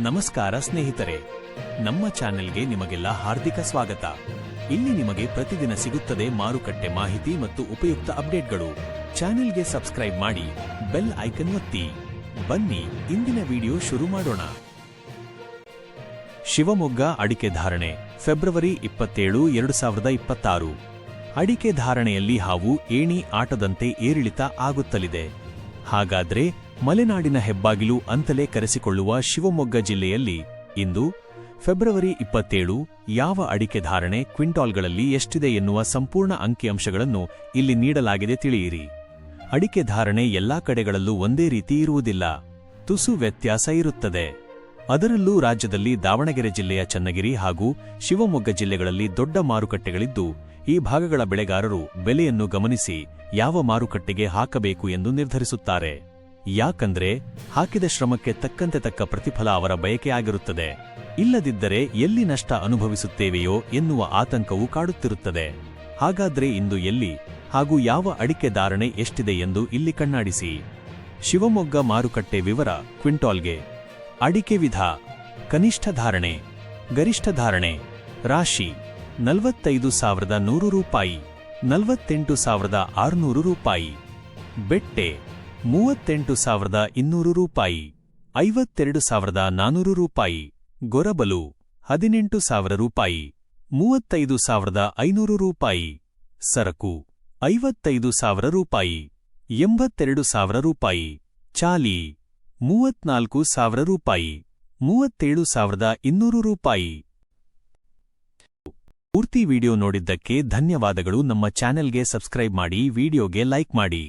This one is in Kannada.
ನಮಸ್ಕಾರ ಸ್ನೇಹಿತರೆ, ನಮ್ಮ ಚಾನೆಲ್ಗೆ ನಿಮಗೆಲ್ಲ ಹಾರ್ದಿಕ ಸ್ವಾಗತ. ಇಲ್ಲಿ ನಿಮಗೆ ಪ್ರತಿದಿನ ಸಿಗುತ್ತದೆ ಮಾರುಕಟ್ಟೆ ಮಾಹಿತಿ ಮತ್ತು ಉಪಯುಕ್ತ ಅಪ್ಡೇಟ್ಗಳು. ಚಾನೆಲ್ಗೆ ಸಬ್ಸ್ಕ್ರೈಬ್ ಮಾಡಿ, ಬೆಲ್ ಐಕನ್ ಒತ್ತಿ. ಬನ್ನಿ ಇಂದಿನ ವಿಡಿಯೋ ಶುರು ಮಾಡೋಣ. ಶಿವಮೊಗ್ಗ ಅಡಿಕೆ ಧಾರಣೆ ಫೆಬ್ರವರಿ 27, 2026. ಅಡಿಕೆ ಧಾರಣೆಯಲ್ಲಿ ಹಾವು ಏಣಿ ಆಟದಂತೆ ಏರಿಳಿತ ಆಗುತ್ತಲಿದೆ. ಹಾಗಾದ್ರೆ ಮಲೆನಾಡಿನ ಹೆಬ್ಬಾಗಿಲು ಅಂತಲೇ ಕರೆಸಿಕೊಳ್ಳುವ ಶಿವಮೊಗ್ಗ ಜಿಲ್ಲೆಯಲ್ಲಿ ಇಂದು ಫೆಬ್ರವರಿ 27 ಯಾವ ಅಡಿಕೆ ಧಾರಣೆ ಕ್ವಿಂಟಾಲ್ಗಳಲ್ಲಿ ಎಷ್ಟಿದೆ ಎನ್ನುವ ಸಂಪೂರ್ಣ ಅಂಕಿಅಂಶಗಳನ್ನು ಇಲ್ಲಿ ನೀಡಲಾಗಿದೆ, ತಿಳಿಯಿರಿ. ಅಡಿಕೆ ಧಾರಣೆ ಎಲ್ಲಾ ಕಡೆಗಳಲ್ಲೂ ಒಂದೇ ರೀತಿ ಇರುವುದಿಲ್ಲ, ತುಸು ವ್ಯತ್ಯಾಸ ಇರುತ್ತದೆ. ಅದರಲ್ಲೂ ರಾಜ್ಯದಲ್ಲಿ ದಾವಣಗೆರೆ ಜಿಲ್ಲೆಯ ಚನ್ನಗಿರಿ ಹಾಗೂ ಶಿವಮೊಗ್ಗ ಜಿಲ್ಲೆಗಳಲ್ಲಿ ದೊಡ್ಡ ಮಾರುಕಟ್ಟೆಗಳಿದ್ದು, ಈ ಭಾಗಗಳ ಬೆಳೆಗಾರರು ಬೆಲೆಯನ್ನು ಗಮನಿಸಿ ಯಾವ ಮಾರುಕಟ್ಟೆಗೆ ಹಾಕಬೇಕು ಎಂದು ನಿರ್ಧರಿಸುತ್ತಾರೆ. ಯಾಕಂದ್ರೆ ಹಾಕಿದ ಶ್ರಮಕ್ಕೆ ತಕ್ಕ ಪ್ರತಿಫಲ ಅವರ ಬಯಕೆಯಾಗಿರುತ್ತದೆ. ಇಲ್ಲದಿದ್ದರೆ ಎಲ್ಲಿ ನಷ್ಟ ಅನುಭವಿಸುತ್ತೇವೆಯೋ ಎನ್ನುವ ಆತಂಕವೂ ಕಾಡುತ್ತಿರುತ್ತದೆ. ಹಾಗಾದ್ರೆ ಇಂದು ಎಲ್ಲಿ ಹಾಗೂ ಯಾವ ಅಡಿಕೆ ಧಾರಣೆ ಎಷ್ಟಿದೆ ಎಂದು ಇಲ್ಲಿ ಕಣ್ಣಾಡಿಸಿ. ಶಿವಮೊಗ್ಗ ಮಾರುಕಟ್ಟೆ ವಿವರ. ಕ್ವಿಂಟಾಲ್ಗೆ ಅಡಿಕೆ ವಿಧ: ಕನಿಷ್ಠ ಧಾರಣೆ, ಗರಿಷ್ಠ ಧಾರಣೆ. ರಾಶಿ: 45,100 ರೂಪಾಯಿ, 48,600 ರೂಪಾಯಿ. ಬೆಟ್ಟೆ: 38,200 ರೂಪಾಯಿ, 52,400 ರೂಪಾಯಿ. ಗೊರಬಲು: 18,000 ರೂಪಾಯಿ, 35,500 ರೂಪಾಯಿ. ಸರಕು: 55,000 ರೂಪಾಯಿ, 82,000 ರೂಪಾಯಿ. ಚಾಲಿ: 34,000 ರೂಪಾಯಿ, 37,200 ರೂಪಾಯಿ. ಪೂರ್ತಿ ವಿಡಿಯೋ ನೋಡಿದ್ದಕ್ಕೆ ಧನ್ಯವಾದಗಳು. ನಮ್ಮ ಚಾನೆಲ್ಗೆ ಸಬ್ಸ್ಕ್ರೈಬ್ ಮಾಡಿ, ವಿಡಿಯೋಗೆ ಲೈಕ್ ಮಾಡಿ.